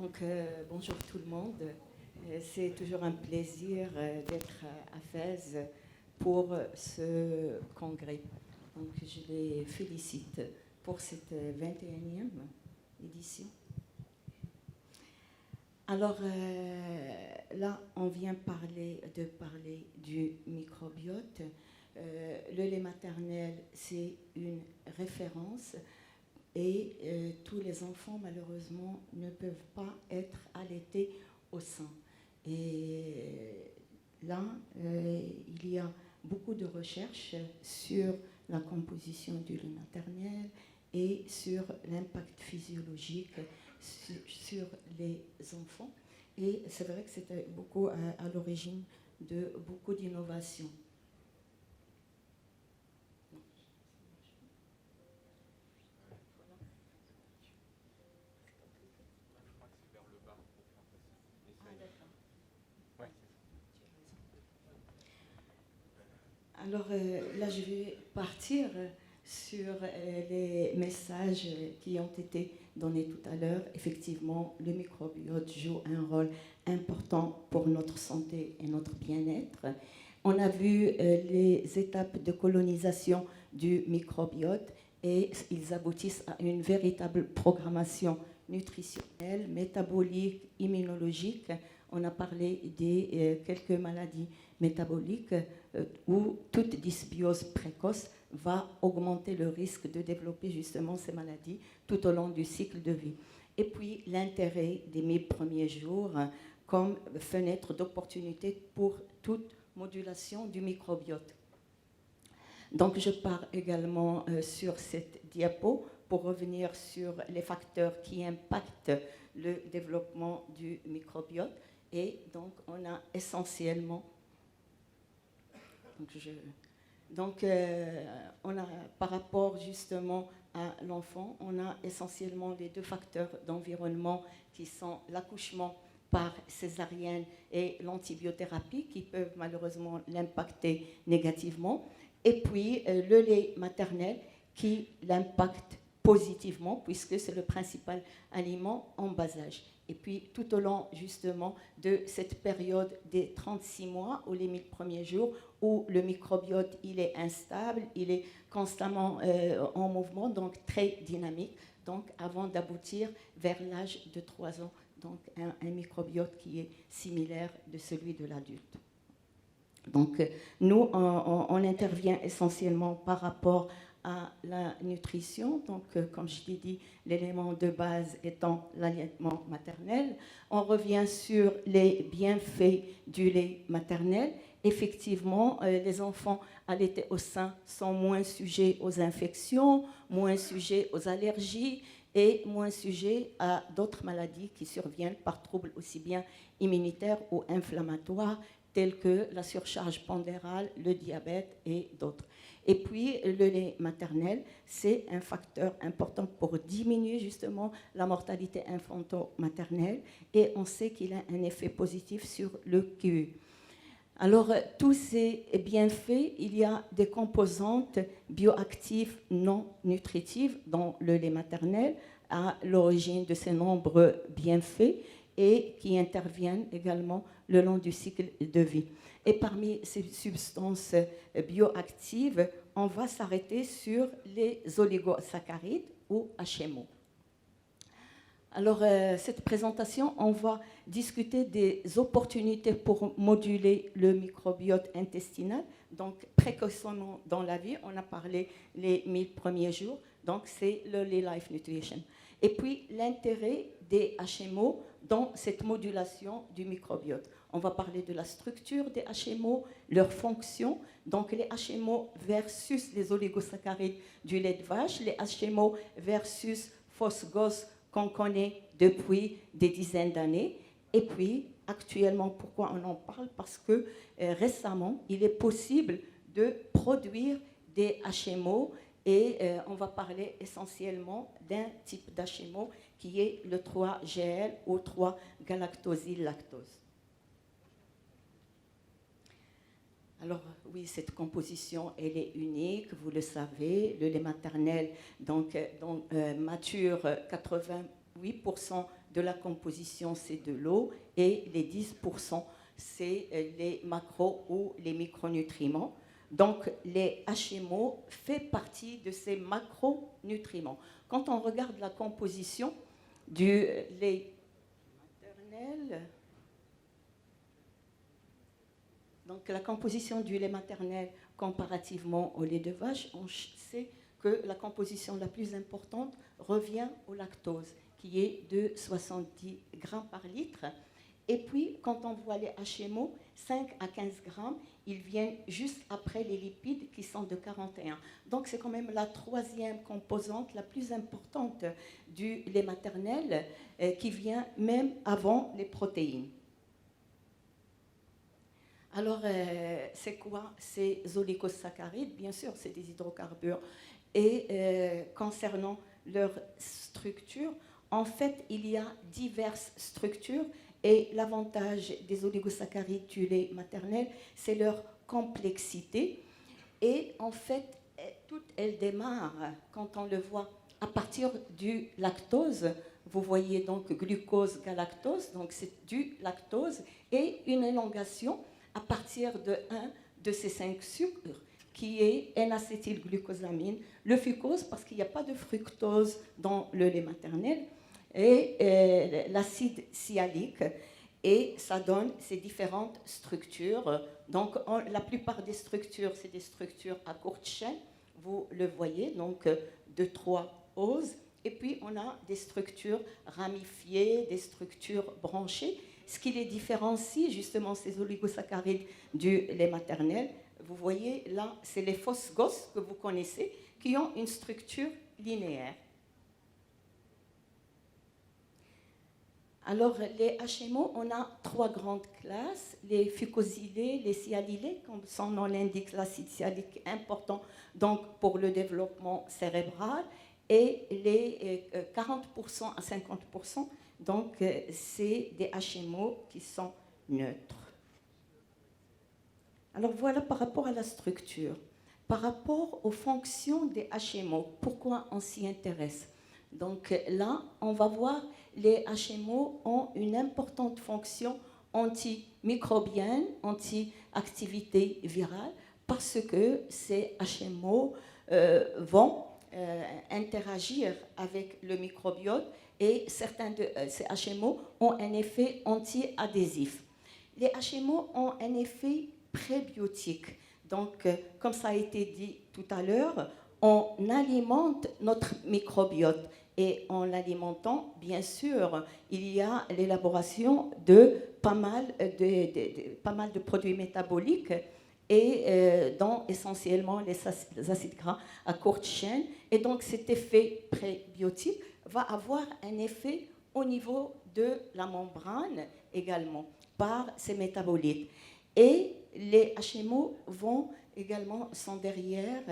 Bonjour tout le monde. C'est toujours un plaisir d'être à Fès pour ce congrès. Donc, je les félicite pour cette 21e édition. Alors, là, on vient parler du microbiote. Le lait maternel, c'est une référence. Et tous les enfants, malheureusement, ne peuvent pas être allaités au sein. Et là, il y a beaucoup de recherches sur la composition du lait maternel et sur l'impact physiologique sur les enfants. Et c'est vrai que c'était beaucoup à l'origine de beaucoup d'innovations. Alors là, je vais partir sur les messages qui ont été donnés tout à l'heure. Effectivement, le microbiote joue un rôle important pour notre santé et notre bien-être. On a vu les étapes de colonisation du microbiote et ils aboutissent à une véritable programmation nutritionnelle, métabolique, immunologique. On a parlé des quelques maladies métaboliques où toute dysbiose précoce va augmenter le risque de développer justement ces maladies tout au long du cycle de vie. Et puis l'intérêt des 1000 premiers jours comme fenêtre d'opportunité pour toute modulation du microbiote. Donc je pars également sur cette diapo pour revenir sur les facteurs qui impactent le développement du microbiote. Et donc on a essentiellement on a, par rapport justement à l'enfant, on a essentiellement les deux facteurs d'environnement qui sont l'accouchement par césarienne et l'antibiothérapie qui peuvent malheureusement l'impacter négativement. Et puis le lait maternel qui l'impacte positivement puisque c'est le principal aliment en bas âge. Et puis, tout au long, justement, de cette période des 36 mois, ou les 1000 premiers jours, où le microbiote, il est instable, il est constamment en mouvement, donc très dynamique, donc avant d'aboutir vers l'âge de 3 ans, donc un microbiote qui est similaire de celui de l'adulte. Donc, nous, on intervient essentiellement par rapport à la nutrition, donc comme je l'ai dit, l'élément de base étant l'allaitement maternel. On revient sur les bienfaits du lait maternel. Effectivement, les enfants allaités au sein sont moins sujets aux infections, moins sujets aux allergies et moins sujets à d'autres maladies qui surviennent par troubles aussi bien immunitaires ou inflammatoires tels que la surcharge pondérale, le diabète et d'autres. Et puis, le lait maternel, c'est un facteur important pour diminuer justement la mortalité infanto-maternelle et on sait qu'il a un effet positif sur le QI. Alors, tous ces bienfaits, il y a des composantes bioactives non nutritives dans le lait maternel à l'origine de ces nombreux bienfaits et qui interviennent également le long du cycle de vie. Et parmi ces substances bioactives, on va s'arrêter sur les oligosaccharides ou HMO. Alors, cette présentation, on va discuter des opportunités pour moduler le microbiote intestinal. Donc, précocement dans la vie, on a parlé les 1000 premiers jours. Donc, c'est l'Early Life Nutrition. Et puis, l'intérêt des HMO dans cette modulation du microbiote. On va parler de la structure des HMO, leur fonction. Donc, les HMO versus les oligosaccharides du lait de vache, les HMO versus phosphogos qu'on connaît depuis des dizaines d'années. Et puis, actuellement, pourquoi on en parle? Parce que récemment, il est possible de produire des HMO et on va parler essentiellement d'un type d'HMO qui est le 3-GL ou 3-galactosylactose. Alors oui, cette composition, elle est unique, vous le savez. Le lait maternel mature 88% de la composition, c'est de l'eau, et les 10%, c'est les macros ou les micronutriments. Donc, les HMO fait partie de ces macronutriments. Quand on regarde la composition du lait maternel, donc la composition du lait maternel comparativement au lait de vache, on sait que la composition la plus importante revient au lactose, qui est de 70 grammes par litre. Et puis, quand on voit les HMO, 5 à 15 grammes, ils viennent juste après les lipides qui sont de 41. Donc, c'est quand même la troisième composante la plus importante du lait maternel qui vient même avant les protéines. Alors, c'est quoi ces oligosaccharides? Bien sûr, c'est des hydrocarbures. Et concernant leur structure, en fait, il y a diverses structures. Et l'avantage des oligosaccharides du lait maternel, c'est leur complexité. Et en fait, elle démarre, quand on le voit, à partir du lactose. Vous voyez donc glucose, galactose, donc c'est du lactose, et une élongation à partir de un de ces 5 sucres, qui est N-acétylglucosamine, le fructose, parce qu'il n'y a pas de fructose dans le lait maternel, et l'acide sialique, et ça donne ces différentes structures. Donc, la plupart des structures, c'est des structures à courte chaîne, vous le voyez, donc de 3 oses, et puis on a des structures ramifiées, des structures branchées. Ce qui les différencie, justement, ces oligosaccharides du lait maternel, vous voyez là, c'est les phosgos que vous connaissez, qui ont une structure linéaire. Alors, les HMO, on a 3 grandes classes, les fucosilés, les sialylés, comme son nom l'indique, l'acide sialique est important donc, pour le développement cérébral, et les 40% à 50%, donc c'est des HMO qui sont neutres. Alors voilà par rapport à la structure. Par rapport aux fonctions des HMO, pourquoi on s'y intéresse? Donc là, on va voir les HMO ont une importante fonction antimicrobienne, anti-activité virale, parce que ces HMO vont interagir avec le microbiote et certains de ces HMO ont un effet anti-adhésif. Les HMO ont un effet prébiotique. Donc, comme ça a été dit tout à l'heure, on alimente notre microbiote. Et en l'alimentant, bien sûr, il y a l'élaboration de pas mal de produits métaboliques et dont essentiellement les acides gras à courte chaîne. Et donc cet effet prébiotique va avoir un effet au niveau de la membrane également par ces métabolites. Et les HMO vont également, sont derrière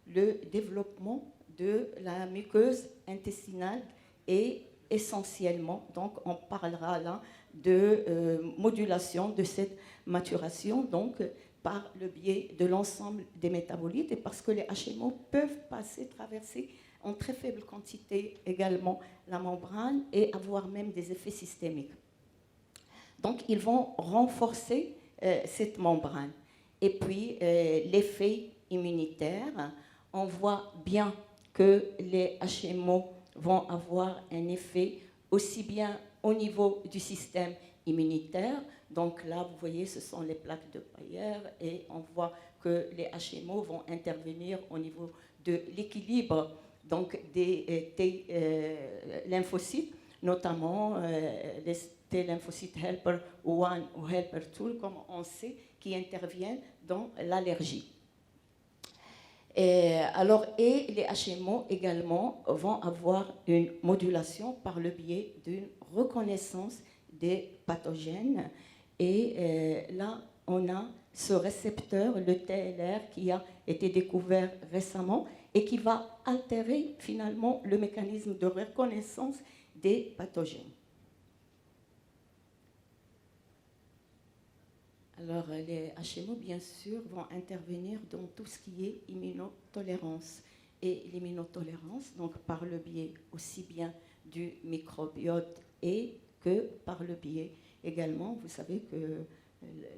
le développement de la muqueuse intestinale et essentiellement, donc on parlera là de modulation de cette maturation, donc par le biais de l'ensemble des métabolites, et parce que les HMO peuvent traverser en très faible quantité également la membrane et avoir même des effets systémiques. Donc ils vont renforcer cette membrane. Et puis l'effet immunitaire, on voit bien que les HMO vont avoir un effet aussi bien au niveau du système immunitaire. Donc là, vous voyez, ce sont les plaques de Bayer et on voit que les HMO vont intervenir au niveau de l'équilibre donc des T lymphocytes, notamment les T lymphocytes helper 1 ou helper 2, comme on sait, qui interviennent dans l'allergie. Et les HMO également vont avoir une modulation par le biais d'une reconnaissance des pathogènes. Et là, on a ce récepteur, le TLR, qui a été découvert récemment et qui va altérer finalement le mécanisme de reconnaissance des pathogènes. Alors, les HMO, bien sûr, vont intervenir dans tout ce qui est immunotolérance. Et l'immunotolérance, donc par le biais aussi bien du microbiote et que par le biais également, vous savez que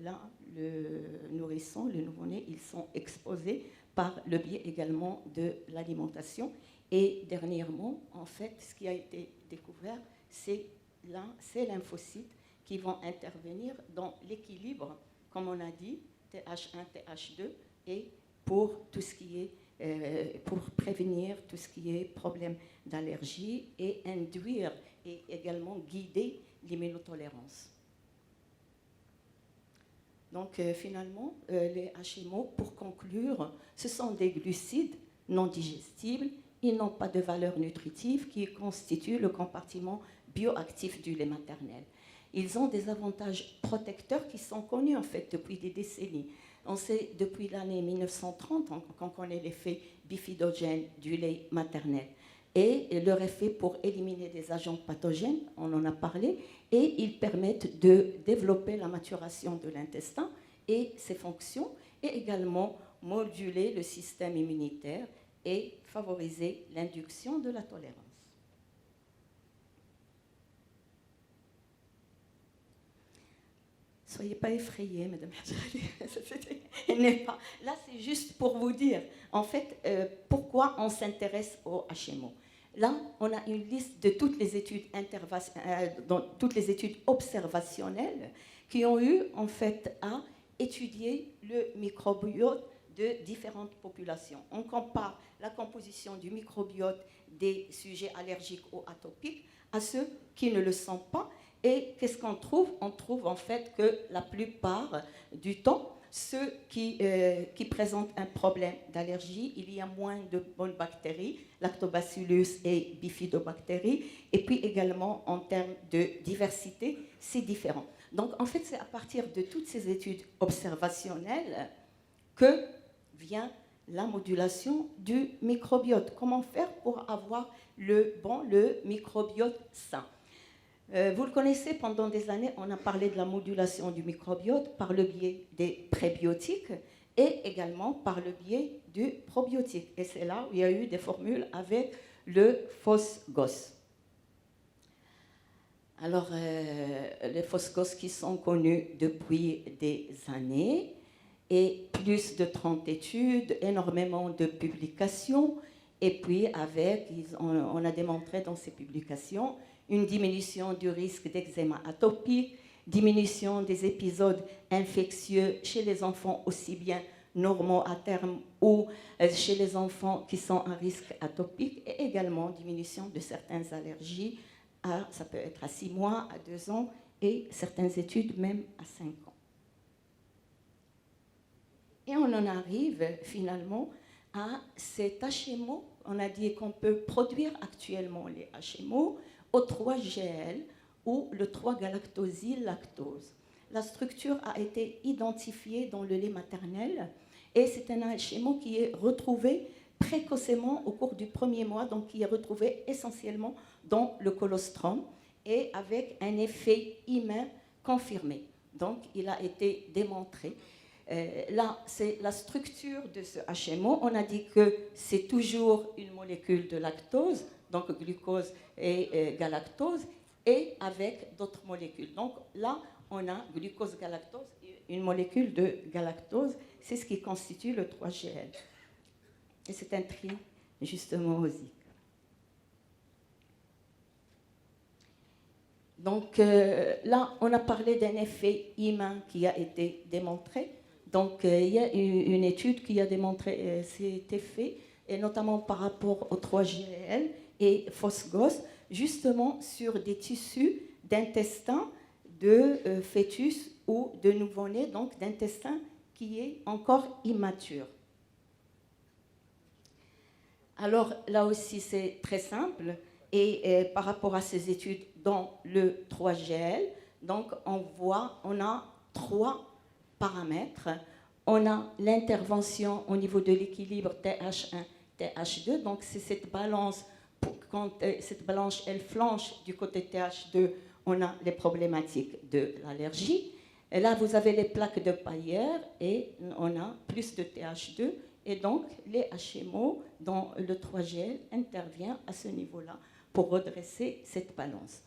là, le nourrisson, le nouveau-né, ils sont exposés par le biais également de l'alimentation. Et dernièrement, en fait, ce qui a été découvert, c'est lymphocytes qui vont intervenir dans l'équilibre, comme on a dit, TH1, TH2, et pour tout ce qui est, pour prévenir tout ce qui est problème d'allergie et induire et également guider l'immunotolérance. Donc finalement, les HMO, pour conclure, ce sont des glucides non digestibles. Ils n'ont pas de valeur nutritive qui constitue le compartiment bioactif du lait maternel. Ils ont des avantages protecteurs qui sont connus en fait depuis des décennies. On sait depuis l'année 1930 qu'on connaît l'effet bifidogène du lait maternel et leur effet pour éliminer des agents pathogènes, on en a parlé, et ils permettent de développer la maturation de l'intestin et ses fonctions, et également moduler le système immunitaire et favoriser l'induction de la tolérance. Soyez pas effrayés, Madame pas. Là, c'est juste pour vous dire, en fait, pourquoi on s'intéresse au HMO. Là, on a une liste de toutes les études, toutes les études observationnelles qui ont eu, en fait, à étudier le microbiote de différentes populations. On compare la composition du microbiote des sujets allergiques ou atopiques à ceux qui ne le sont pas. Et qu'est-ce qu'on trouve? On trouve en fait que la plupart du temps, ceux qui présentent un problème d'allergie, il y a moins de bonnes bactéries, lactobacillus et bifidobactéries, et puis également en termes de diversité, c'est différent. Donc en fait, c'est à partir de toutes ces études observationnelles que vient la modulation du microbiote. Comment faire pour avoir le microbiote sain? Vous le connaissez, pendant des années, on a parlé de la modulation du microbiote par le biais des prébiotiques et également par le biais du probiotique. Et c'est là où il y a eu des formules avec le Phosgos. Alors, les Phosgos qui sont connus depuis des années, et plus de 30 études, énormément de publications, et puis on a démontré dans ces publications une diminution du risque d'eczéma atopique, diminution des épisodes infectieux chez les enfants aussi bien normaux à terme ou chez les enfants qui sont à risque atopique, et également diminution de certaines allergies, ça peut être à 6 mois, à 2 ans, et certaines études même à 5 ans. Et on en arrive finalement à cet HMO. On a dit qu'on peut produire actuellement les HMO au 3-GL ou le 3-galactosyl-lactose. La structure a été identifiée dans le lait maternel et c'est un HMO qui est retrouvé précocement au cours du premier mois, donc qui est retrouvé essentiellement dans le colostrum et avec un effet humain confirmé. Donc il a été démontré. Là, c'est la structure de ce HMO. On a dit que c'est toujours une molécule de lactose, donc glucose et galactose, et avec d'autres molécules. Donc là, on a glucose-galactose, une molécule de galactose, c'est ce qui constitue le 3-GL. Et c'est un tri, justement, osique. Donc là, on a parlé d'un effet humain qui a été démontré. Donc, il y a une étude qui a démontré cet effet, et notamment par rapport au 3-GL et Phosgos, justement sur des tissus d'intestin de fœtus ou de nouveau-né, donc d'intestin qui est encore immature. Alors, là aussi, c'est très simple, et par rapport à ces études dans le 3-GL, donc on a 3 paramètres. On a l'intervention au niveau de l'équilibre TH1, TH2. Donc c'est cette balance, quand cette balance elle flanche du côté TH2, on a les problématiques de l'allergie. Et là, vous avez les plaques de Payer et on a plus de TH2. Et donc, les HMO dans le 3-GL intervient à ce niveau-là pour redresser cette balance.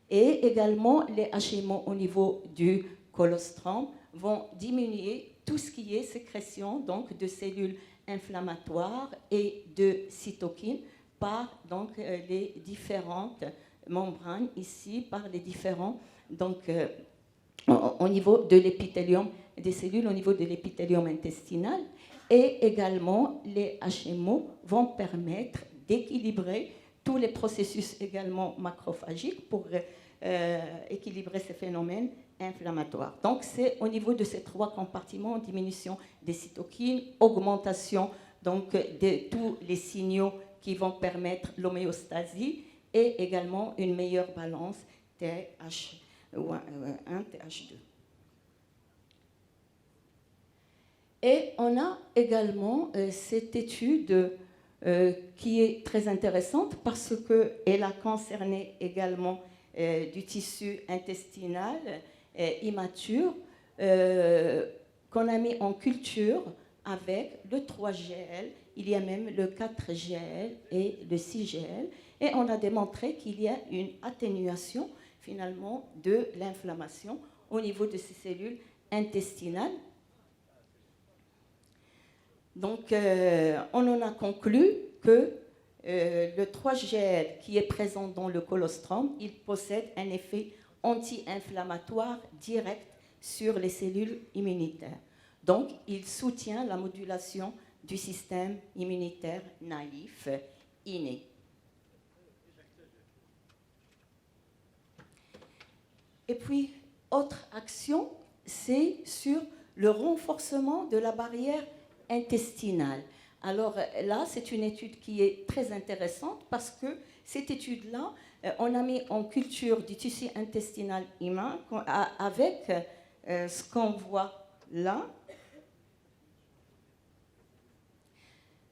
Et également, les HMO au niveau du colostrum vont diminuer tout ce qui est sécrétion donc, de cellules inflammatoires et de cytokines par donc, les différentes membranes ici, par les différents, donc au niveau de l'épithélium des cellules, au niveau de l'épithélium intestinal. Et également, les HMO vont permettre d'équilibrer tous les processus également macrophagiques pour équilibrer ces phénomènes inflammatoires. Donc, c'est au niveau de ces trois compartiments, diminution des cytokines, augmentation donc, de tous les signaux qui vont permettre l'homéostasie et également une meilleure balance TH1, TH2. Et on a également cette étude qui est très intéressante parce qu'elle a concerné également du tissu intestinal immature qu'on a mis en culture avec le 3GL, il y a même le 4GL et le 6GL, et on a démontré qu'il y a une atténuation finalement de l'inflammation au niveau de ces cellules intestinales. Donc, on en a conclu que le 3GL qui est présent dans le colostrum, il possède un effet anti-inflammatoire direct sur les cellules immunitaires. Donc, il soutient la modulation du système immunitaire naïf inné. Et puis, autre action, c'est sur le renforcement de la barrière intestinale. Alors là, c'est une étude qui est très intéressante parce que cette étude-là, on a mis en culture du tissu intestinal humain avec ce qu'on voit là.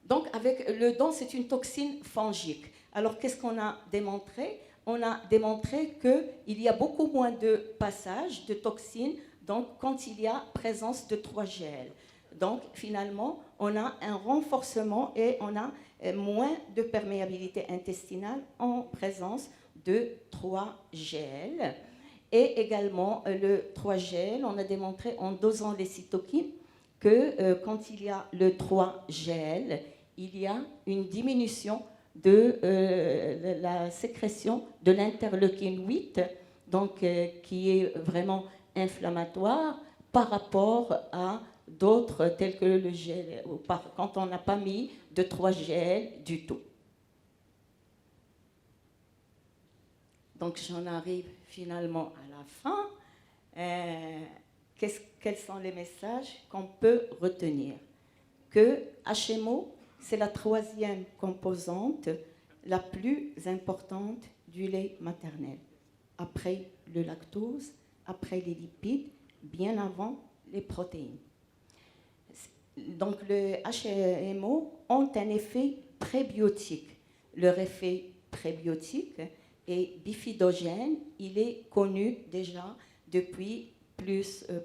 Donc, avec le don, c'est une toxine fongique. Alors, qu'est-ce qu'on a démontré? On a démontré qu'il y a beaucoup moins de passages de toxines donc, quand il y a présence de 3GL. Donc, finalement, on a un renforcement et on a moins de perméabilité intestinale en présence de 3GL. Et également, le 3GL, on a démontré en dosant les cytokines que quand il y a le 3GL, il y a une diminution de la sécrétion de l'interleukine 8, donc, qui est vraiment inflammatoire par rapport à d'autres tels que le GL, quand on n'a pas mis de 3GL du tout. Donc j'en arrive finalement à la fin. Quels sont les messages qu'on peut retenir? Que HMO, c'est la troisième composante la plus importante du lait maternel, après le lactose, après les lipides, bien avant les protéines. Donc, les HMO ont un effet prébiotique. Leur effet prébiotique est bifidogène. Il est connu déjà depuis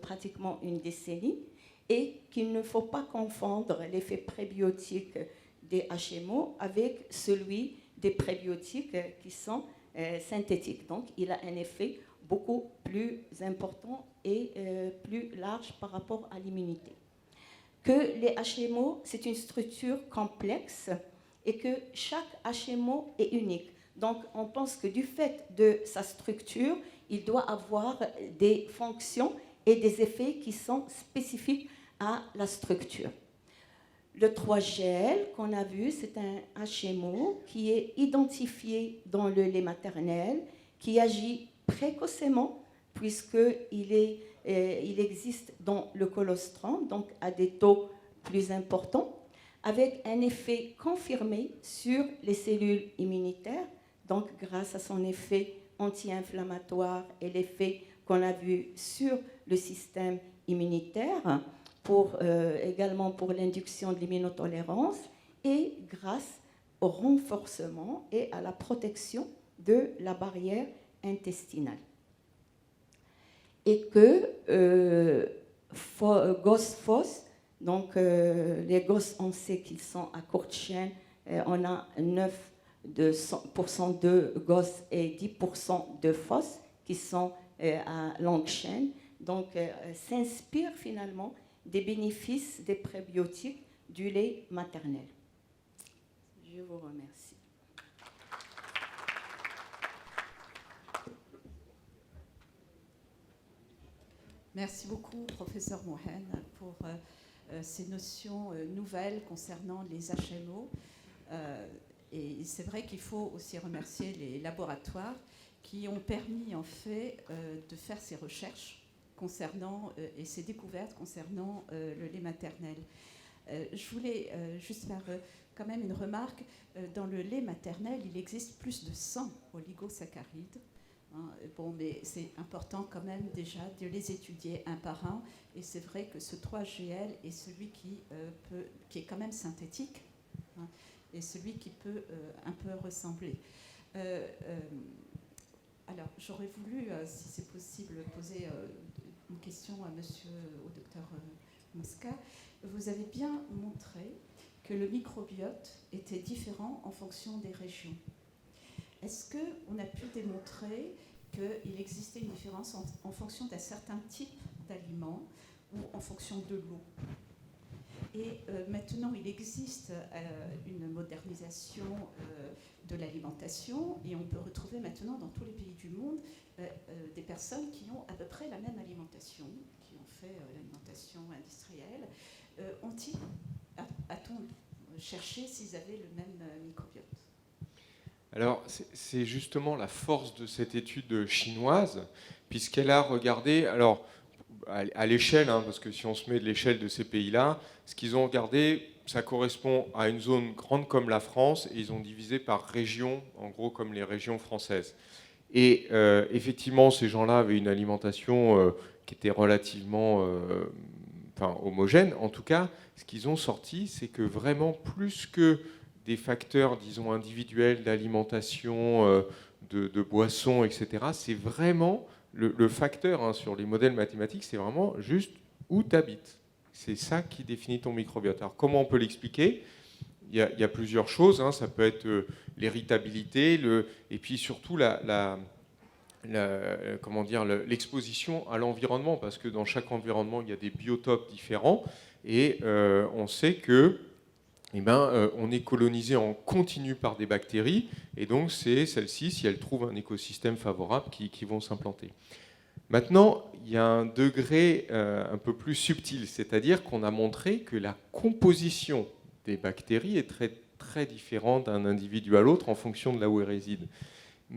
pratiquement une décennie et qu'il ne faut pas confondre l'effet prébiotique des HMO avec celui des prébiotiques qui sont synthétiques. Donc, il a un effet beaucoup plus important et plus large par rapport à l'immunité. Que les HMO, c'est une structure complexe et que chaque HMO est unique. Donc, on pense que du fait de sa structure, il doit avoir des fonctions et des effets qui sont spécifiques à la structure. Le 3GL qu'on a vu, c'est un HMO qui est identifié dans le lait maternel, qui agit précocement puisqu'il il existe dans le colostrum, donc à des taux plus importants, avec un effet confirmé sur les cellules immunitaires, donc grâce à son effet anti-inflammatoire et l'effet qu'on a vu sur le système immunitaire, également pour l'induction de l'immunotolérance, et grâce au renforcement et à la protection de la barrière intestinale. Et que GOS-FOS, donc les GOS, on sait qu'ils sont à courte chaîne, on a 9 de gosses et 10% de fosses qui sont à longue chaîne. Donc, s'inspire finalement des bénéfices des prébiotiques du lait maternel. Je vous remercie. Merci beaucoup, professeur Mohen, pour ces notions nouvelles concernant les HMO. Et c'est vrai qu'il faut aussi remercier les laboratoires qui ont permis en fait de faire ces recherches concernant et ces découvertes concernant le lait maternel. Je voulais juste faire quand même une remarque. Dans le lait maternel, il existe plus de 100 oligosaccharides. Bon, mais c'est important quand même déjà de les étudier un par un. Et c'est vrai que ce 3GL est celui qui est quand même synthétique, hein, et celui qui peut un peu ressembler. Alors, j'aurais voulu, si c'est possible, poser une question à monsieur, au docteur Mosca. Vous avez bien montré que le microbiote était différent en fonction des régions. Est-ce qu'on a pu démontrer qu'il existait une différence en fonction d'un certain type d'aliments ou en fonction de l'eau? Et maintenant, il existe une modernisation de l'alimentation et on peut retrouver maintenant dans tous les pays du monde des personnes qui ont à peu près la même alimentation, qui ont fait l'alimentation industrielle. A-t-on cherché s'ils avaient le même microbiote? Alors, c'est justement la force de cette étude chinoise, puisqu'elle a regardé, alors, à l'échelle, hein, parce que si on se met de l'échelle de ces pays-là, ce qu'ils ont regardé, ça correspond à une zone grande comme la France, et ils ont divisé par région, en gros comme les régions françaises. Et effectivement, ces gens-là avaient une alimentation qui était relativement homogène. En tout cas, ce qu'ils ont sorti, c'est que vraiment, plus que des facteurs, disons, individuels d'alimentation, de boissons, etc., c'est vraiment le facteur, hein, sur les modèles mathématiques, c'est vraiment juste où tu habites. C'est ça qui définit ton microbiote. Alors, comment on peut l'expliquer ? Il y a plusieurs choses, hein. Ça peut être l'héritabilité, et puis surtout l'exposition à l'environnement, parce que dans chaque environnement, il y a des biotopes différents, et on sait que on est colonisé en continu par des bactéries, et donc c'est celles-ci, si elles trouvent un écosystème favorable, qui vont s'implanter. Maintenant, il y a un degré un peu plus subtil, c'est-à-dire qu'on a montré que la composition des bactéries est très, très différente d'un individu à l'autre en fonction de là où elles résident.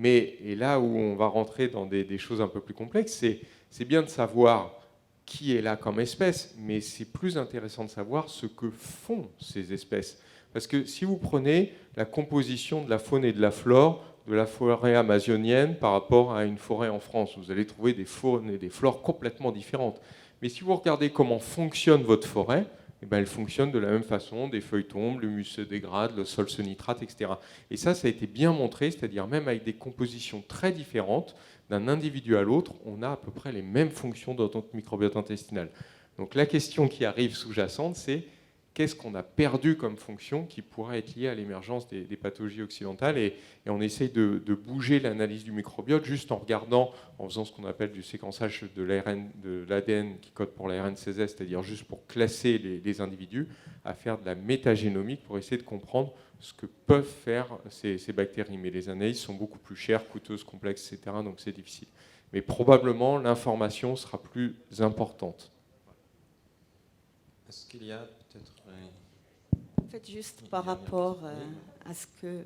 Et là où on va rentrer dans des choses un peu plus complexes, c'est bien de savoir qui est là comme espèce, mais c'est plus intéressant de savoir ce que font ces espèces. Parce que si vous prenez la composition de la faune et de la flore de la forêt amazonienne par rapport à une forêt en France, vous allez trouver des faunes et des flores complètement différentes. Mais si vous regardez comment fonctionne votre forêt, elle fonctionne de la même façon, des feuilles tombent, l'humus se dégrade, le sol se nitrate, etc. Et ça a été bien montré, c'est-à-dire même avec des compositions très différentes, d'un individu à l'autre, on a à peu près les mêmes fonctions dans notre microbiote intestinal. Donc la question qui arrive sous-jacente, c'est qu'est-ce qu'on a perdu comme fonction qui pourrait être liée à l'émergence des pathologies occidentales, et on essaye de bouger l'analyse du microbiote juste en regardant, en faisant ce qu'on appelle du séquençage de l'ADN qui code pour l'ARN 16S, c'est-à-dire juste pour classer les individus, à faire de la métagénomique pour essayer de comprendre ce que peuvent faire ces bactéries. Mais les analyses sont beaucoup plus chères, coûteuses, complexes, etc. Donc c'est difficile. Mais probablement l'information sera plus importante. Est-ce qu'il y a peut-être... En fait, juste par rapport à ce que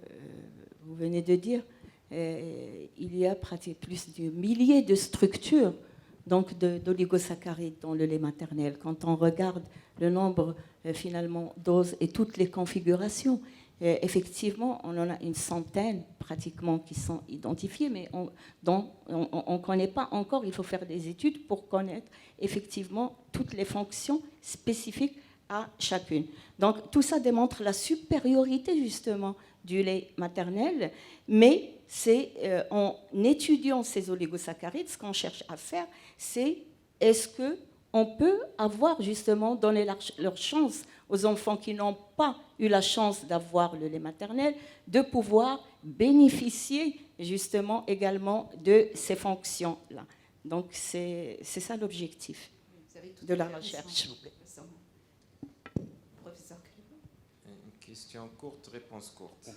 vous venez de dire, il y a pratiquement plus de milliers de structures d'oligosaccharides dans le lait maternel. Quand on regarde le nombre finalement doses et toutes les configurations, effectivement, on en a une centaine pratiquement qui sont identifiées, mais dont on ne connaît pas encore. Il faut faire des études pour connaître effectivement toutes les fonctions spécifiques à chacune. Donc tout ça démontre la supériorité justement du lait maternel, mais c'est en étudiant ces oligosaccharides, ce qu'on cherche à faire, c'est est-ce on peut avoir justement donné leur chance aux enfants qui n'ont pas eu la chance d'avoir le lait maternel, de pouvoir bénéficier justement également de ces fonctions-là. Donc c'est ça l'objectif de la recherche. S'il vous plaît. Professeur Clément. Une question courte, réponse courte. C'est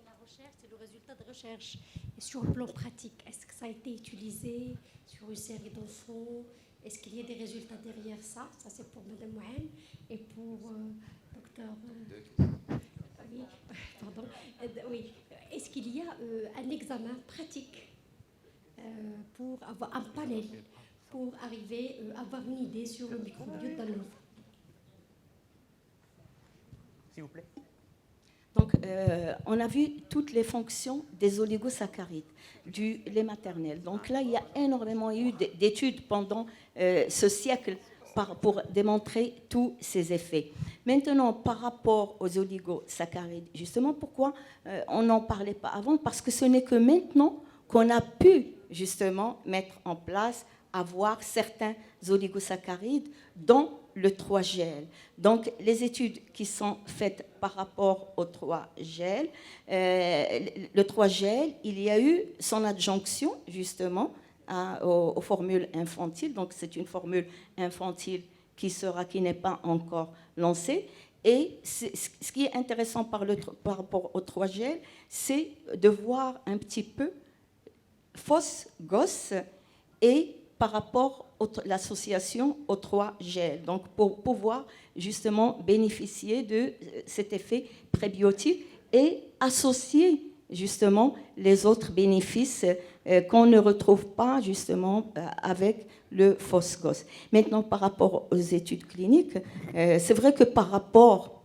la recherche, c'est le résultat de recherche. Et sur le plan pratique, est-ce que ça a été utilisé sur une série d'enfants? Est-ce qu'il y a des résultats derrière ça? Ça, c'est pour Mme Mohamed. Et pour docteur... oui, pardon. Oui. Est-ce qu'il y a un examen pratique pour avoir un panel pour arriver à avoir une idée sur le microbiote d'un enfant? S'il vous plaît. Donc, on a vu toutes les fonctions des oligosaccharides, du lait maternel. Donc là, il y a énormément eu d'études pendant ce siècle pour démontrer tous ces effets. Maintenant, par rapport aux oligosaccharides, justement, pourquoi on n'en parlait pas avant? Parce que ce n'est que maintenant qu'on a pu justement mettre en place, avoir certains oligosaccharides dans le 3-gel. Donc, les études qui sont faites par rapport au 3-gel, le 3-gel, il y a eu son adjonction justement aux formules infantiles. Donc, c'est une formule infantile qui n'est pas encore lancée. Et ce qui est intéressant par rapport au 3-gel, c'est de voir un petit peu FOS-GOS et par rapport à l'association au 3-gel. Donc, pour pouvoir justement bénéficier de cet effet prébiotique et associer justement les autres bénéfices qu'on ne retrouve pas justement avec le FOS-GOS. Maintenant, par rapport aux études cliniques, c'est vrai que par rapport,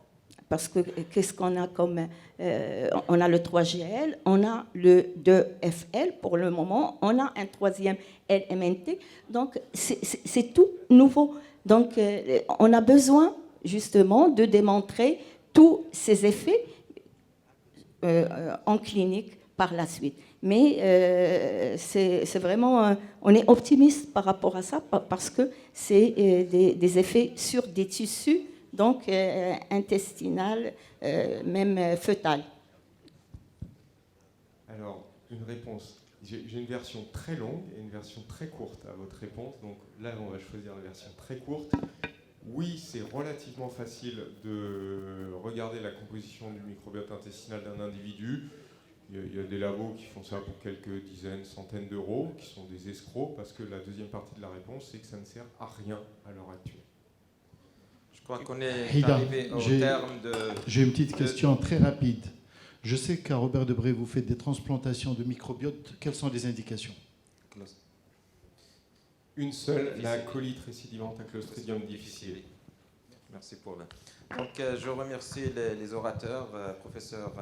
parce que qu'est-ce qu'on a comme... on a le 3GL, on a le 2FL pour le moment, on a un troisième LMNT, donc c'est tout nouveau. Donc on a besoin justement de démontrer tous ces effets en clinique par la suite. Mais c'est vraiment, on est optimiste par rapport à ça parce que c'est des effets sur des tissus, donc intestinal, même fœtal. Alors, une réponse. J'ai une version très longue et une version très courte à votre réponse. Donc là, on va choisir la version très courte. Oui, c'est relativement facile de regarder la composition du microbiote intestinal d'un individu. Il y a des labos qui font ça pour quelques dizaines, centaines d'euros, qui sont des escrocs, parce que la deuxième partie de la réponse, c'est que ça ne sert à rien à l'heure actuelle. Je crois qu'on est Hida, arrivé au terme de... J'ai une petite question très rapide. Je sais qu'à Robert Debré, vous faites des transplantations de microbiote. Quelles sont les indications? Une seule, la colite récidivante à Clostridium difficile. Merci pour la... Donc, je remercie les orateurs, professeur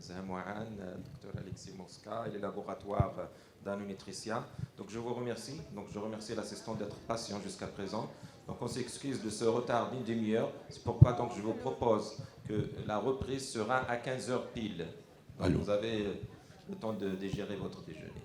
Zahem Ouahan, docteur Alexis Mosca et les laboratoires d'Anonutricia. Donc, je vous remercie. Donc, je remercie l'assistant d'être patient jusqu'à présent. Donc, on s'excuse de ce retard d'une demi-heure. C'est pourquoi donc, je vous propose que la reprise sera à 15h pile. Donc, vous avez le temps de digérer votre déjeuner.